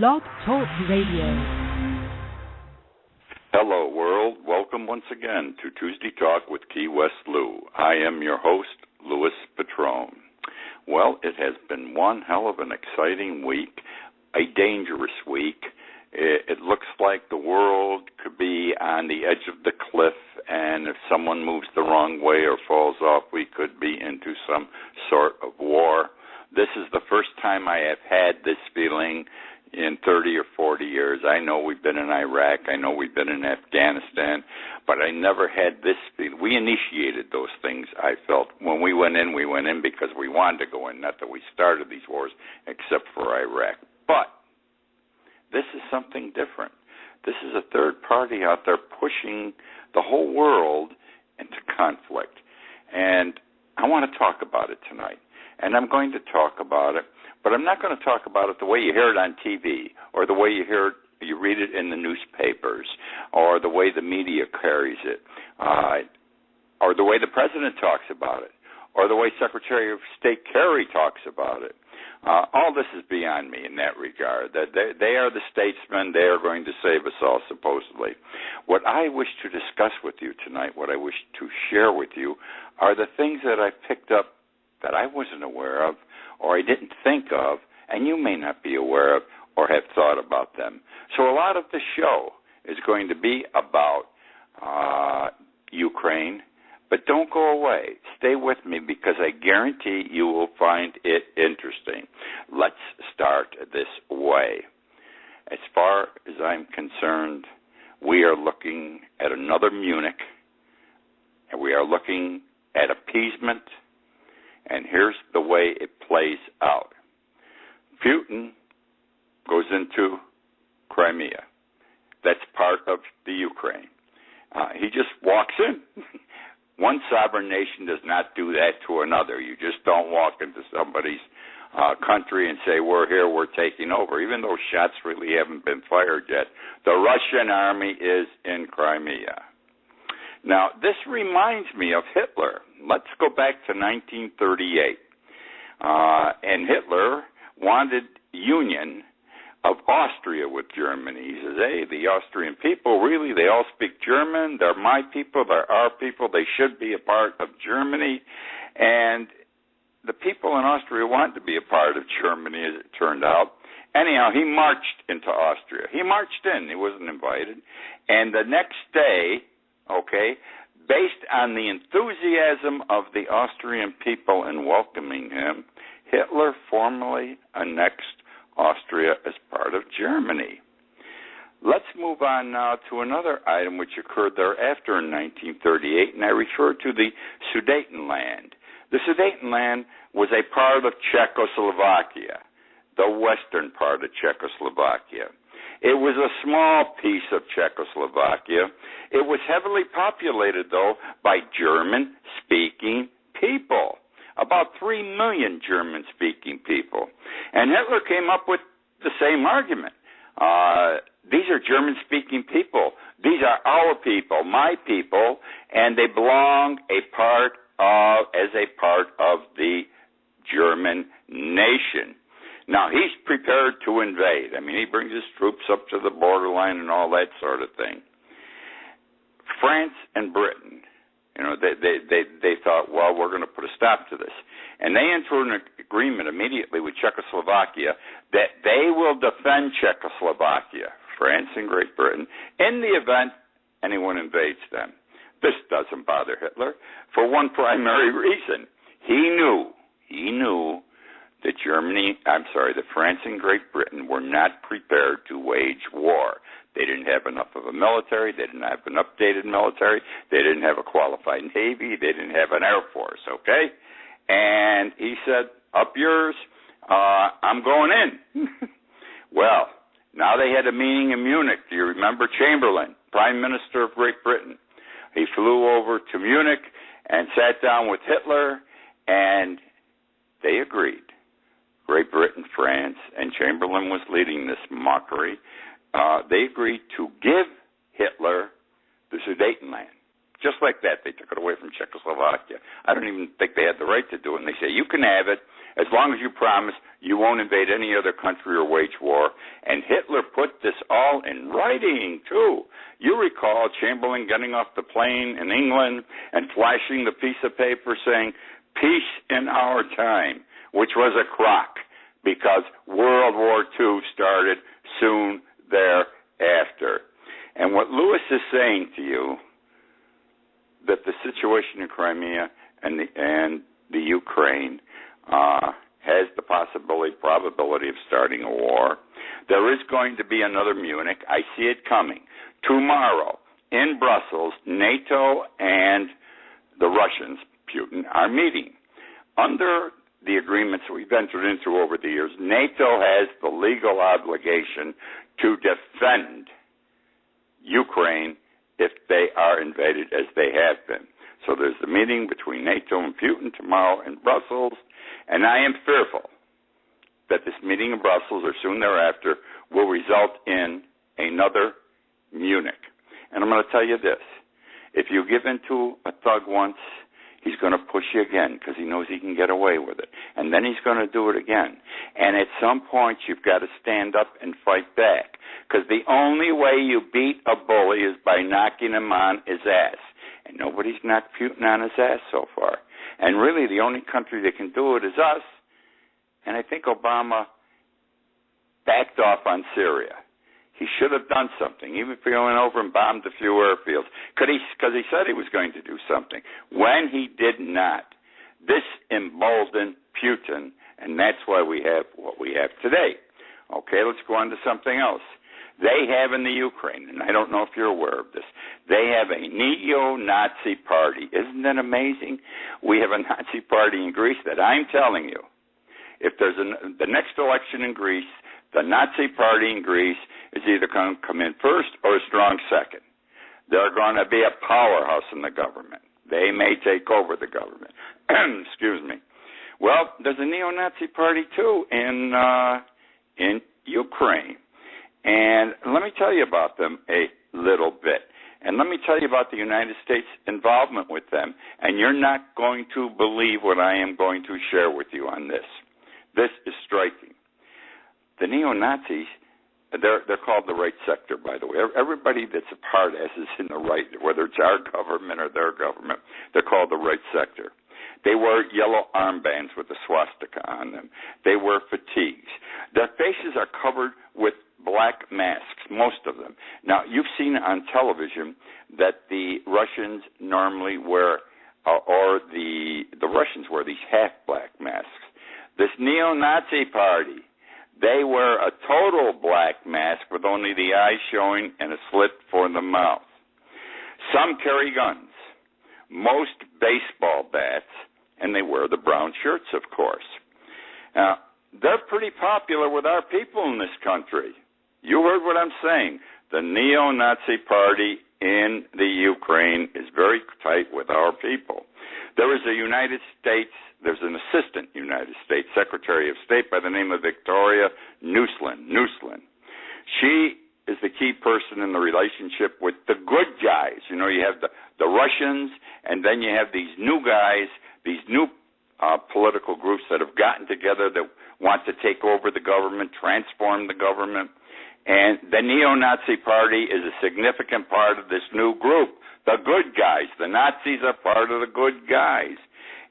Blog Talk Radio. Hello, world. Welcome once again to Tuesday Talk with Key West Lou. I am your host, Louis Patrone. Well, it has been one hell of an exciting week, a dangerous week. It looks like the world could be on the edge of the cliff, and if someone moves the wrong way or falls off, we could be into some sort of war. This is the first time I have had this feeling in 30 or 40 years. I know we've been in Iraq. I know we've been in Afghanistan, but I never had this feeling. We initiated those things, I felt. When we went in because we wanted to go in, not that we started these wars, except for Iraq. But this is something different. This is a third party out there pushing the whole world into conflict. And I want to talk about it tonight. And I'm going to talk about it, but I'm not going to talk about it the way you hear it on TV or the way you read it in the newspapers or the way the media carries it or the way the president talks about it or the way Secretary of State Kerry talks about it. All this is beyond me in that regard. They are the statesmen. They are going to save us all, supposedly. What I wish to discuss with you tonight, what I wish to share with you, are the things that I picked up that I wasn't aware of or I didn't think of, and you may not be aware of or have thought about them. So a lot of the show is going to be about Ukraine, but don't go away. Stay with me because I guarantee you will find it interesting. Let's start this way. As far as I'm concerned, we are looking at another Munich, and we are looking at appeasement, and here's the way it plays out. Putin goes into Crimea. That's part of the Ukraine. He just walks in. One sovereign nation does not do that to another. You just don't walk into somebody's country and say, we're here, we're taking over, even though shots really haven't been fired yet. The Russian army is in Crimea. Now, this reminds me of Hitler. Let's go back to 1938. And Hitler wanted union of Austria with Germany. He says, hey, the Austrian people, really, they all speak German. They're my people. They're our people. They should be a part of Germany. And the people in Austria wanted to be a part of Germany, as it turned out. Anyhow, he marched into Austria. He marched in. He wasn't invited. And the next day, based on the enthusiasm of the Austrian people in welcoming him, Hitler formally annexed Austria as part of Germany. Let's move on now to another item which occurred thereafter in 1938, and I refer to the Sudetenland. The Sudetenland was a part of Czechoslovakia, the western part of Czechoslovakia. It was a small piece of Czechoslovakia. It was heavily populated, though, by German-speaking people, about 3 million German-speaking people. And Hitler came up with the same argument. These are German-speaking people. These are our people, my people, and they belong as a part of the German nation. Now, he's prepared to invade. I mean, he brings his troops up to the borderline and all that sort of thing. France and Britain, they thought, well, we're going to put a stop to this. And they entered an agreement immediately with Czechoslovakia that they will defend Czechoslovakia, France and Great Britain, in the event anyone invades them. This doesn't bother Hitler for one primary reason. He knew that France and Great Britain were not prepared to wage war. They didn't have enough of a military. They didn't have an updated military. They didn't have a qualified Navy. They didn't have an Air Force, okay? And he said, up yours, I'm going in. Well, now they had a meeting in Munich. Do you remember Chamberlain, Prime Minister of Great Britain? He flew over to Munich and sat down with Hitler, and they agreed. Great Britain, France, and Chamberlain was leading this mockery. They agreed to give Hitler the Sudetenland. Just like that, they took it away from Czechoslovakia. I don't even think they had the right to do it. And they say, you can have it, as long as you promise you won't invade any other country or wage war. And Hitler put this all in writing, too. You recall Chamberlain getting off the plane in England and flashing the piece of paper saying, "Peace in our time," which was a crock, because World War II started soon thereafter. And what Lewis is saying to you, that the situation in Crimea and the Ukraine has the probability of starting a war. There is going to be another Munich. I see it coming. Tomorrow, in Brussels, NATO and the Russians, Putin, are meeting. Under the agreements we've entered into over the years, NATO has the legal obligation to defend Ukraine if they are invaded, as they have been. So there's a meeting between NATO and Putin tomorrow in Brussels, and I am fearful that this meeting in Brussels or soon thereafter will result in another Munich. And I'm going to tell you this. If you give in to a thug once, he's going to push you again because he knows he can get away with it. And then he's going to do it again. And at some point, you've got to stand up and fight back, because the only way you beat a bully is by knocking him on his ass. And nobody's knocked Putin on his ass so far. And really, the only country that can do it is us. And I think Obama backed off on Syria. He should have done something, even if he went over and bombed a few airfields, because he said he was going to do something. When he did not, this emboldened Putin, and that's why we have what we have today. Okay, let's go on to something else. They have in the Ukraine, and I don't know if you're aware of this, they have a neo-Nazi party. Isn't that amazing? We have a Nazi party in Greece that I'm telling you, if there's the next election in Greece, the Nazi party in Greece is either going to come in first or a strong second. They're going to be a powerhouse in the government. They may take over the government. Excuse me. Well, there's a neo-Nazi party, too, in Ukraine. And let me tell you about them a little bit. And let me tell you about the United States' involvement with them. And you're not going to believe what I am going to share with you on this. This is striking. The neo-Nazis, they're called the right sector, by the way. Everybody that's a part as is in the right, whether it's our government or their government, they're called the right sector. They wear yellow armbands with a swastika on them. They wear fatigues. Their faces are covered with black masks, most of them. Now, you've seen on television that the Russians normally wear, or the Russians wear these half-black masks. This neo-Nazi party, they wear a total black mask with only the eyes showing and a slit for the mouth. Some carry guns, most baseball bats, and they wear the brown shirts, of course. Now, they're pretty popular with our people in this country. You heard what I'm saying. The neo-Nazi party in the Ukraine is very tight with our people. There is there's an assistant United States Secretary of State by the name of Victoria Nuland. She is the key person in the relationship with the good guys. You know, you have the Russians, and then you have these new guys, these new political groups that have gotten together that want to take over the government, transform the government. And the neo-Nazi party is a significant part of this new group. The good guys. The Nazis are part of the good guys.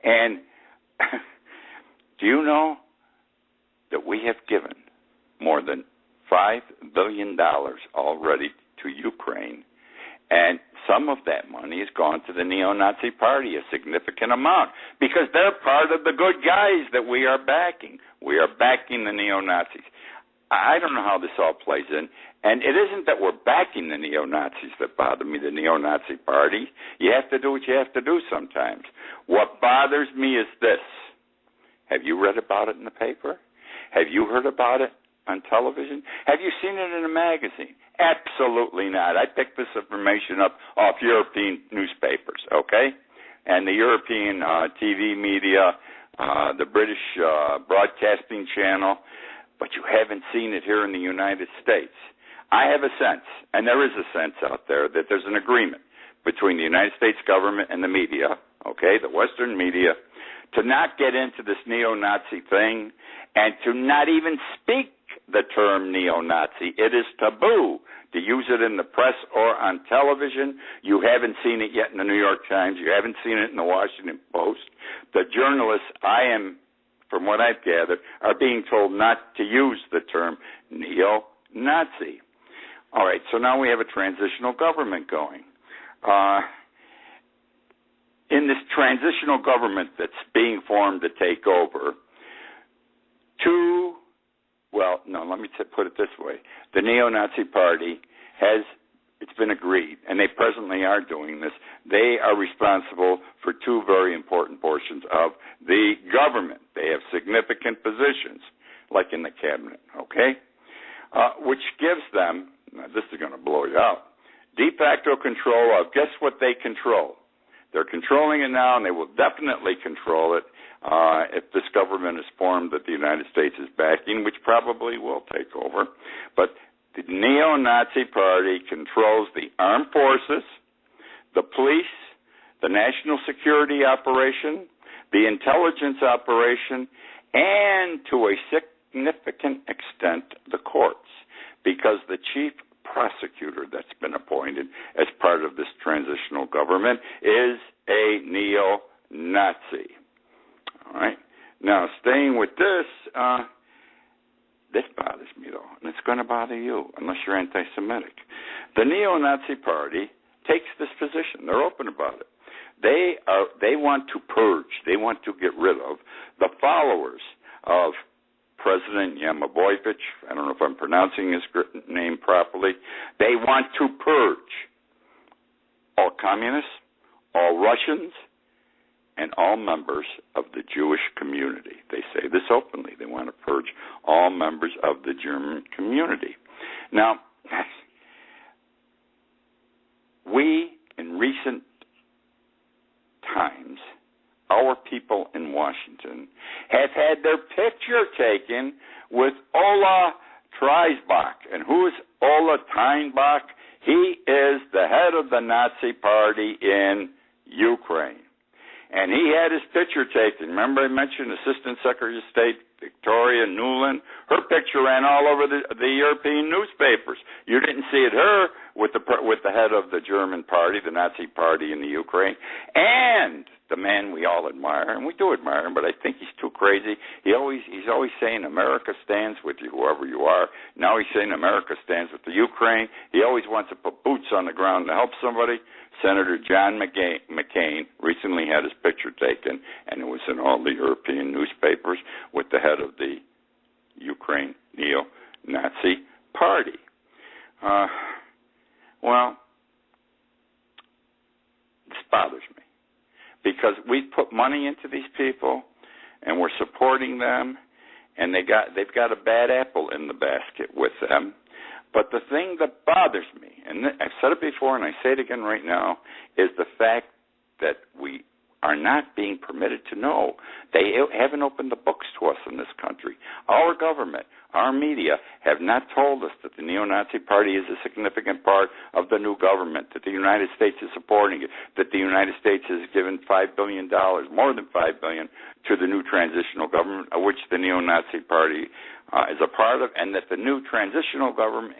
And do you know that we have given more than $5 billion already to Ukraine? And some of that money has gone to the neo-Nazi party, a significant amount, because they're part of the good guys that we are backing. We are backing the neo-Nazis. I don't know how this all plays in. And it isn't that we're backing the neo-Nazis that bother me, the neo-Nazi party. You have to do what you have to do sometimes. What bothers me is this. Have you read about it in the paper? Have you heard about it on television? Have you seen it in a magazine? Absolutely not. I picked this information up off European newspapers, okay? And the European TV media, the British Broadcasting Channel, but you haven't seen it here in the United States. I have a sense, and there is a sense out there, that there's an agreement between the United States government and the media, okay, the Western media, to not get into this neo-Nazi thing and to not even speak the term neo-Nazi. It is taboo to use it in the press or on television. You haven't seen it yet in the New York Times. You haven't seen it in the Washington Post. The journalists, from what I've gathered, are being told not to use the term neo-Nazi. All right, so now we have a transitional government going. In this transitional government that's being formed to take over, let me put it this way. The neo-Nazi party it's been agreed, and they presently are doing this, they are responsible for two very important portions of the government. They have significant positions, like in the cabinet, okay? Which gives them, now this is going to blow you out, de facto control of, guess what they control? They're controlling it now, and they will definitely control it if this government is formed that the United States is backing, which probably will take over. But the neo-Nazi party controls the armed forces, the police, the national security operation, the intelligence operation, and to a significant extent, the courts, because the chief prosecutor that's been appointed as part of this transitional government is a neo-Nazi. All right. Now, staying with this, this bothers me, though, and it's going to bother you unless you're anti-Semitic. The neo-Nazi party takes this position. They're open about it. They want to purge. They want to get rid of the followers of President Yanukovych. I don't know if I'm pronouncing his name properly. They want to purge all communists, all Russians, and all members of the Jewish community. They say this openly. They want to purge all members of the German community. Now, we, in recent times, our people in Washington have had their picture taken with Ola Dreisbach. And who is Ola Dreisbach? He is the head of the Nazi party in Ukraine. And he had his picture taken. Remember I mentioned Assistant Secretary of State Victoria Nuland? Her picture ran all over the European newspapers. You didn't see it, her with the head of the German party, the Nazi party in the Ukraine, and the man we all admire, and we do admire him, but I think he's too crazy. He's always saying America stands with you, whoever you are. Now he's saying America stands with the Ukraine. He always wants to put boots on the ground to help somebody. Senator John McCain recently had his picture taken, and it was in all the European newspapers with the head of the Ukraine neo-Nazi party. Well, this bothers me because we put money into these people, and we're supporting them, and they've got a bad apple in the basket with them. But the thing that bothers me, and I've said it before and I say it again right now, is the fact that we are not being permitted to know. They haven't opened the books to us in this country. Our government, our media, have not told us that the neo-Nazi party is a significant part of the new government, that the United States is supporting it, that the United States has given $5 billion, more than $5 billion, to the new transitional government, of which the neo-Nazi party is a part of, and that the new transitional government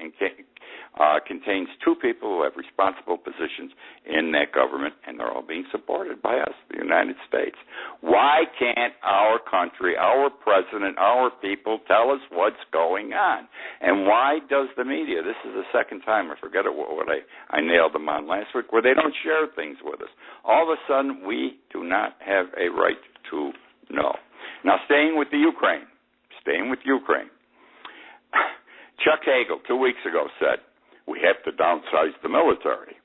contains two people who have responsible positions in that government, and they're all being supported by us, the United States. Why can't our country, our president, our people tell us what's going on? And why does the media, this is the second time, I forget what I nailed them on last week, where they don't share things with us. All of a sudden, we do not have a right to know. Now, staying with Ukraine, Chuck Hagel 2 weeks ago said, we have to downsize the military.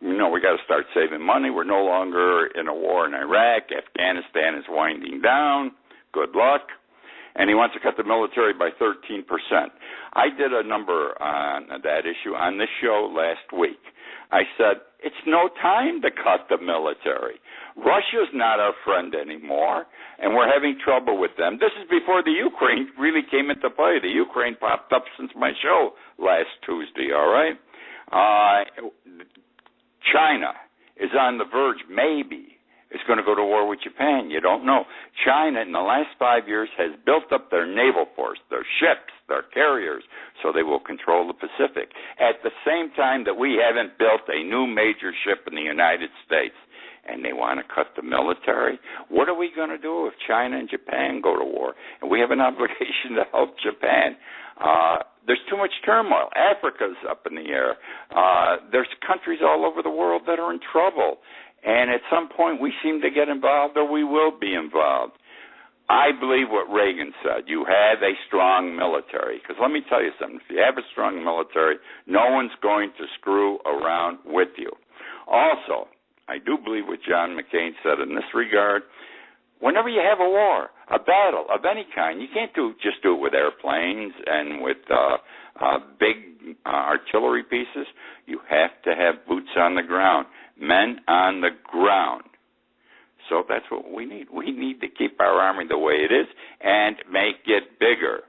We got to start saving money. We're no longer in a war in Iraq. Afghanistan is winding down. Good luck. And he wants to cut the military by 13%. I did a number on that issue on this show last week. I said, it's no time to cut the military. Russia's not our friend anymore, and we're having trouble with them. This is before the Ukraine really came into play. The Ukraine popped up since my show last Tuesday, all right? China is on the verge, maybe is going to go to war with Japan? You don't know. China, in the last 5 years, has built up their naval force, their ships, their carriers, so they will control the Pacific. At the same time that we haven't built a new major ship in the United States, and they want to cut the military, what are we going to do if China and Japan go to war? And we have an obligation to help Japan. There's too much turmoil. Africa's up in the air. There's countries all over the world that are in trouble. And at some point we seem to get involved, or we will be involved. I believe what Reagan said. You have a strong military. Because let me tell you something. If you have a strong military, no one's going to screw around with you. Also, I do believe what John McCain said in this regard. Whenever you have a war, a battle of any kind, you can't just do it with airplanes and with big artillery pieces. You have to have boots on the ground, men on the ground. So that's what we need. We need to keep our army the way it is and make it bigger.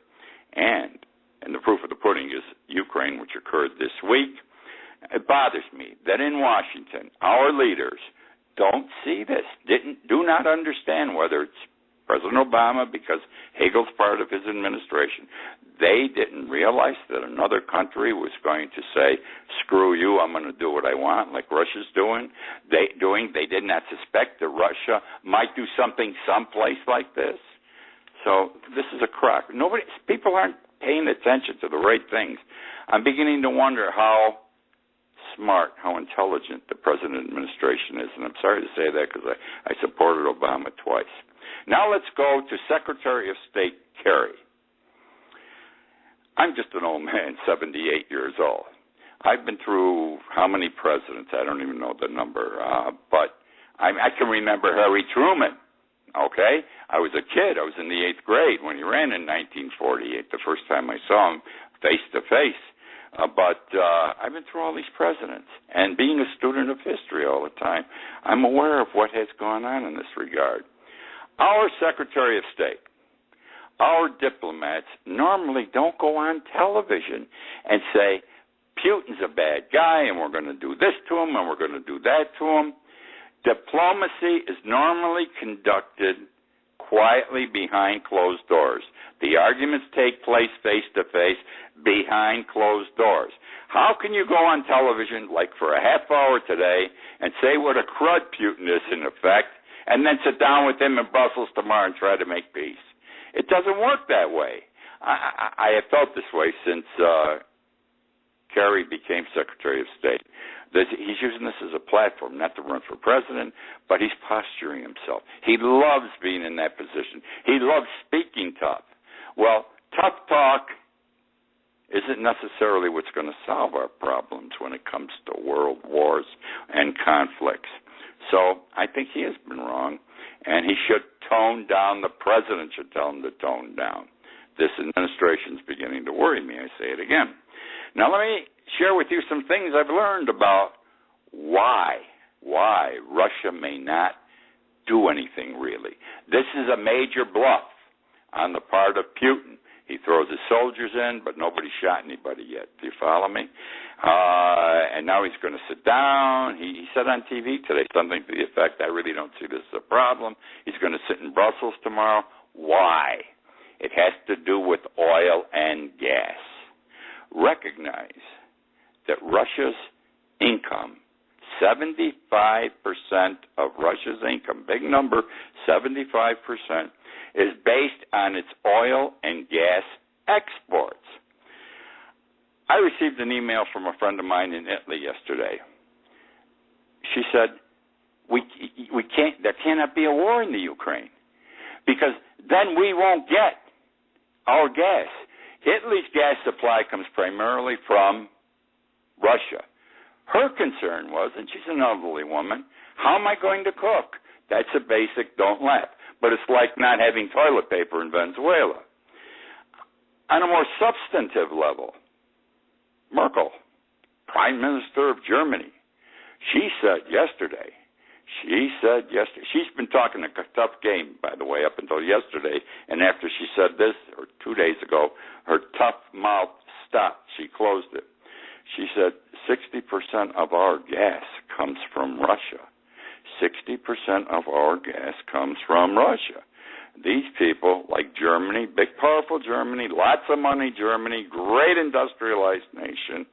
And the proof of the pudding is Ukraine, which occurred this week. It bothers me that in Washington, our leaders don't see this, do not understand, whether it's President Obama, because Hagel's part of his administration. They didn't realize that another country was going to say, screw you, I'm going to do what I want, like Russia's doing. They did not suspect that Russia might do something someplace like this. So this is a crock. People aren't paying attention to the right things. I'm beginning to wonder how smart, how intelligent the President administration is. And I'm sorry to say that because I supported Obama twice. Now let's go to Secretary of State Kerry. I'm just an old man, 78 years old. I've been through how many presidents? I don't even know the number. But I can remember Harry Truman, okay? I was a kid. I was in the 8th grade when he ran in 1948, the first time I saw him face to face. But I've been through all these presidents, and being a student of history all the time, I'm aware of what has gone on in this regard. Our Secretary of State, our diplomats normally don't go on television and say, Putin's a bad guy, and we're going to do this to him, and we're going to do that to him. Diplomacy is normally conducted quietly behind closed doors. The arguments take place face-to-face behind closed doors. How can you go on television, like for a half hour today, and say what a crud Putin is in effect, and then sit down with him in Brussels tomorrow and try to make peace? It doesn't work that way. I have felt this way since Kerry became Secretary of State. He's using this as a platform, not to run for president, but he's posturing himself. He loves being in that position. He loves speaking tough. Well, tough talk isn't necessarily what's going to solve our problems when it comes to world wars and conflicts. So I think he has been wrong, and he should tone down. The president should tell him to tone down. This administration's beginning to worry me. I say it again. Now let me share with you some things I've learned about why Russia may not do anything really. This is a major bluff on the part of Putin. He throws his soldiers in, but nobody shot anybody yet. Do you follow me? And now he's going to sit down. He said on TV today something to the effect, I really don't see this as a problem. He's going to sit in Brussels tomorrow. Why? It has to do with oil and gas. Recognize that Russia's income, 75% of Russia's income, big number, 75%, is based on its oil and gas exports. I received an email from a friend of mine in Italy yesterday. She said, there cannot be a war in the Ukraine because then we won't get our gas. Italy's gas supply comes primarily from Russia. Her concern was, and she's an elderly woman, how am I going to cook? That's a basic don't laugh. But it's like not having toilet paper in Venezuela. On a more substantive level, Merkel, Prime Minister of Germany, she said yesterday, she's been talking a tough game, by the way, up until yesterday, and after she said this, or 2 days ago, her tough mouth stopped. She closed it. She said 60% of our gas comes from Russia. 60% of our gas comes from Russia. These people, like Germany, big, powerful Germany, lots of money Germany, great industrialized nation,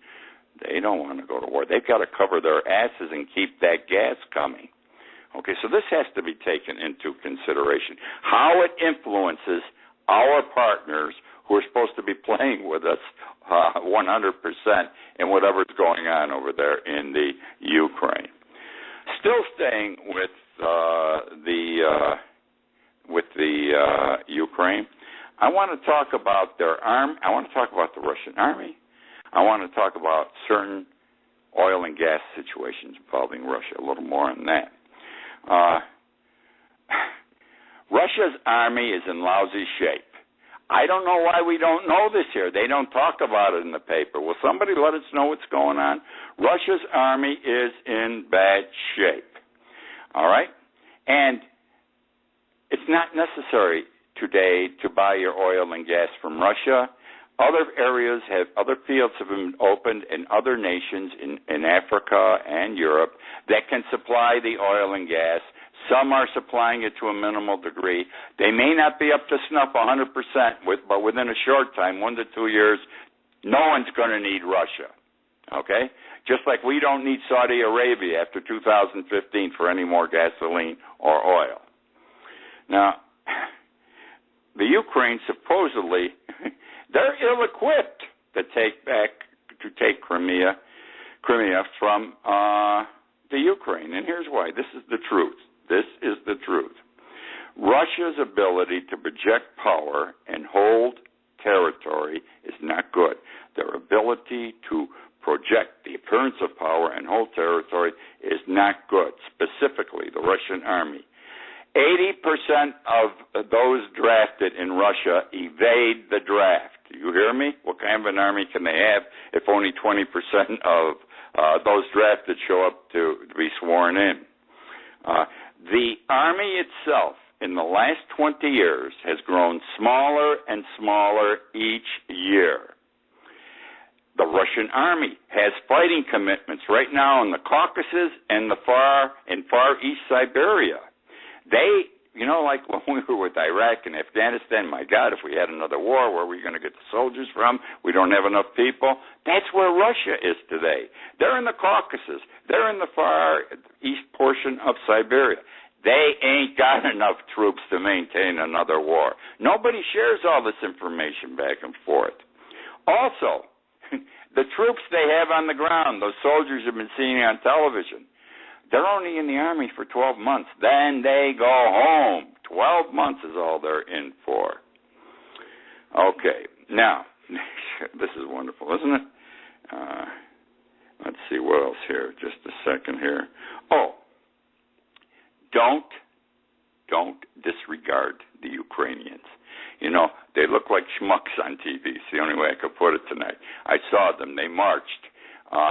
they don't want to go to war. They've got to cover their asses and keep that gas coming. Okay, so this has to be taken into consideration. How it influences our partners who are supposed to be playing with us 100% in whatever's going on over there in the Ukraine. Still staying with the Ukraine, I want to talk about their army. I want to talk about the Russian army. I want to talk about certain oil and gas situations involving Russia, a little more on that. Russia's army is in lousy shape. I don't know why we don't know this here. They don't talk about it in the paper. Will somebody let us know what's going on? Russia's army is in bad shape. All right? And it's not necessary today to buy your oil and gas from Russia. Other fields have been opened in other nations in Africa and Europe that can supply the oil and gas. Some are supplying it to a minimal degree. They may not be up to snuff 100%, but within a short time, 1 to 2 years, no one's going to need Russia. Okay? Just like we don't need Saudi Arabia after 2015 for any more gasoline or oil. Now, the Ukraine supposedly, they're ill-equipped to take Crimea from the Ukraine. And here's why. This is the truth. This is the truth. Russia's ability to project power and hold territory is not good. Their ability to project the appearance of power and hold territory is not good, specifically the Russian army. 80% of those drafted in Russia evade the draft. Do you hear me? What kind of an army can they have if only 20% of those drafted show up to be sworn in? The army itself in the last 20 years has grown smaller and smaller each year. The Russian army has fighting commitments right now in the Caucasus and Far East Siberia. They, like when we were with Iraq and Afghanistan, my God, if we had another war, where are we going to get the soldiers from? We don't have enough people. That's where Russia is today. They're in the Caucasus. They're in the Far East portion of Siberia. They ain't got enough troops to maintain another war. Nobody shares all this information back and forth. Also, the troops they have on the ground, those soldiers you've been seeing on television, they're only in the army for 12 months. Then they go home. 12 months is all they're in for. Okay, now, this is wonderful, isn't it? Let's see what else here. Just a second here. Oh, don't disregard the Ukrainians. They look like schmucks on TV. It's the only way I could put it tonight. I saw them. They marched.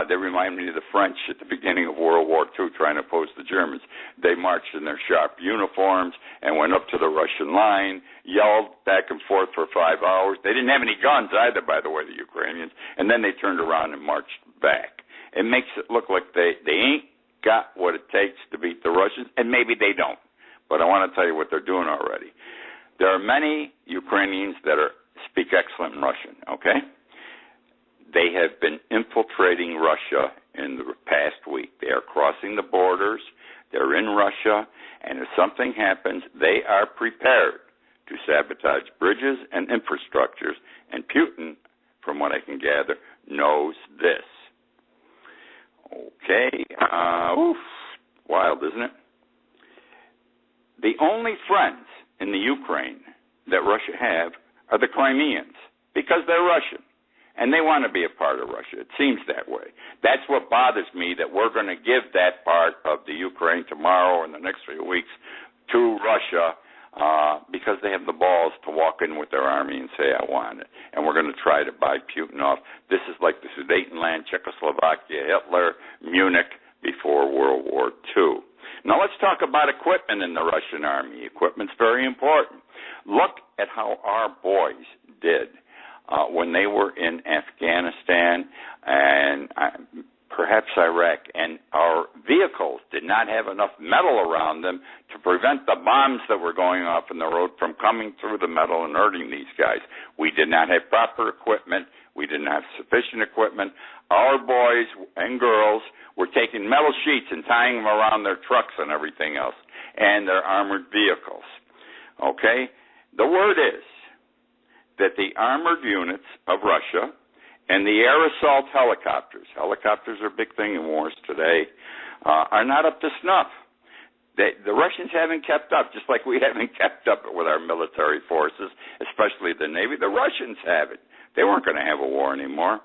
They remind me of the French at the beginning of World War II trying to oppose the Germans. They marched in their sharp uniforms and went up to the Russian line, yelled back and forth for 5 hours. They didn't have any guns either, by the way, the Ukrainians. And then they turned around and marched back. It makes it look like they ain't got what it takes to beat the Russians, and maybe they don't. But I want to tell you what they're doing already. There are many Ukrainians that speak excellent Russian, okay? They have been infiltrating Russia in the past week. They are crossing the borders. They're in Russia. And if something happens, they are prepared to sabotage bridges and infrastructures. And Putin, from what I can gather, knows this. Okay. Wild, isn't it? The only friends in the Ukraine that Russia have are the Crimeans because they're Russian. And they want to be a part of Russia. It seems that way. That's what bothers me, that we're going to give that part of the Ukraine tomorrow or in the next few weeks to Russia because they have the balls to walk in with their army and say, I want it. And we're going to try to buy Putin off. This is like the Sudetenland, Czechoslovakia, Hitler, Munich before World War II. Now let's talk about equipment in the Russian army. Equipment's very important. Look at how our boys did when they were in Afghanistan, and perhaps Iraq, and our vehicles did not have enough metal around them to prevent the bombs that were going off in the road from coming through the metal and hurting these guys. We did not have proper equipment. We didn't have sufficient equipment. Our boys and girls were taking metal sheets and tying them around their trucks and everything else, and their armored vehicles. Okay? The word is that the armored units of Russia and the air assault helicopters are a big thing in wars today, are not up to snuff. The Russians haven't kept up, just like we haven't kept up with our military forces, especially the Navy. The Russians haven't. They weren't going to have a war anymore.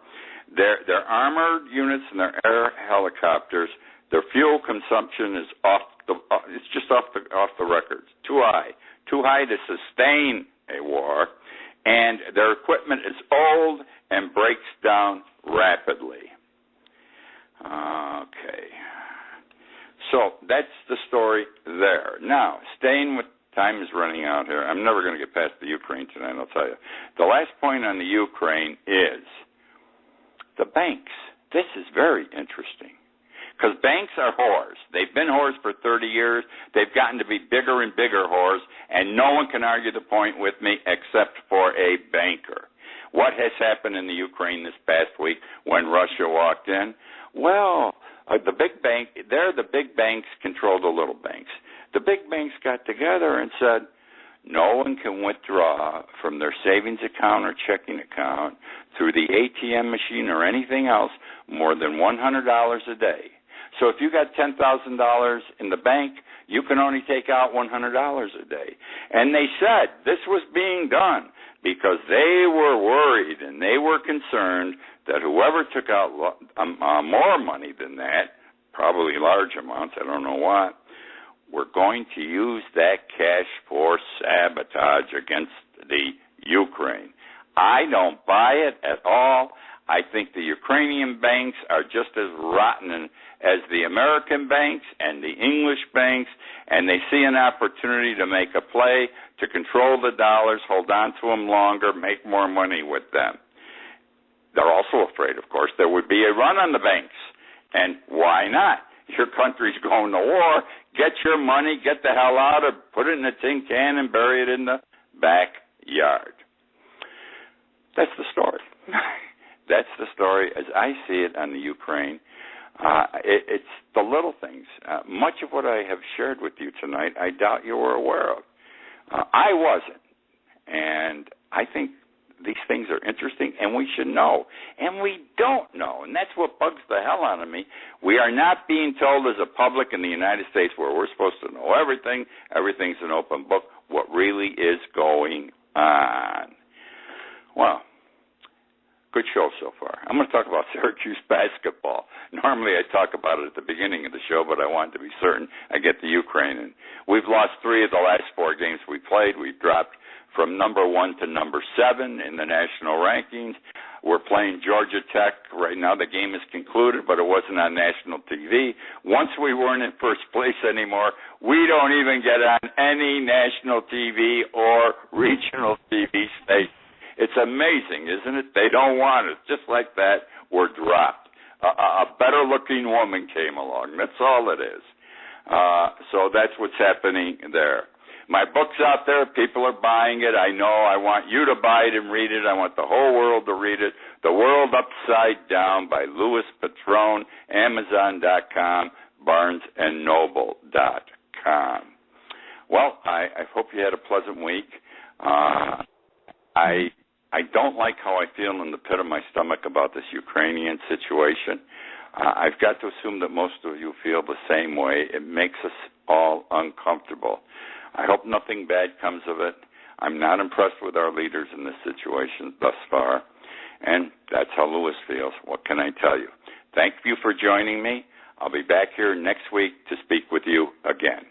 Their armored units and their air helicopters, their fuel consumption is it's just off the records. Too high to sustain a war, and their equipment is old and breaks down rapidly. Okay. So that's the story there. Now, staying with time is running out here. I'm never going to get past the Ukraine tonight, I'll tell you. The last point on the Ukraine is the banks. This is very interesting because banks are whores. They've been whores for 30 years. They've gotten to be bigger and bigger whores, and no one can argue the point with me except for a banker. What has happened in the Ukraine this past week when Russia walked in? Well, the big banks control the little banks. The big banks got together and said, no one can withdraw from their savings account or checking account through the ATM machine or anything else more than $100 a day. So if you got $10,000 in the bank, you can only take out $100 a day. And they said this was being done because they were worried and they were concerned that whoever took out more money than that, probably large amounts, I don't know what, were going to use that cash for sabotage against the Ukraine. I don't buy it at all. I think the Ukrainian banks are just as rotten as the American banks and the English banks, and they see an opportunity to make a play, to control the dollars, hold on to them longer, make more money with them. They're also afraid, of course, there would be a run on the banks. And why not? Your country's going to war. Get your money, get the hell out, or put it in a tin can and bury it in the backyard. That's the story. That's the story as I see it on the Ukraine. It's the little things. Much of what I have shared with you tonight, I doubt you were aware of. I wasn't. And I think these things are interesting, and we should know. And we don't know, and that's what bugs the hell out of me. We are not being told as a public in the United States where we're supposed to know everything. Everything's an open book, what really is going on. Well, good show so far. I'm going to talk about Syracuse basketball. Normally I talk about it at the beginning of the show, but I wanted to be certain I get the Ukraine in. We've lost 3 of the last 4 games we played. We've dropped from number 1 to number 7 in the national rankings. We're playing Georgia Tech. Right now the game is concluded, but it wasn't on national TV. Once we weren't in first place anymore, we don't even get on any national TV or regional TV station. It's amazing, isn't it? They don't want us. Just like that, we're dropped. A better-looking woman came along. That's all it is. So that's what's happening there. My book's out there. People are buying it. I know. I want you to buy it and read it. I want the whole world to read it. The World Upside Down by Louis Patrone, Amazon.com, BarnesandNoble.com. Well, I hope you had a pleasant week. I don't like how I feel in the pit of my stomach about this Ukrainian situation. I've got to assume that most of you feel the same way. It makes us all uncomfortable. I hope nothing bad comes of it. I'm not impressed with our leaders in this situation thus far, and that's how Louis feels. What can I tell you? Thank you for joining me. I'll be back here next week to speak with you again.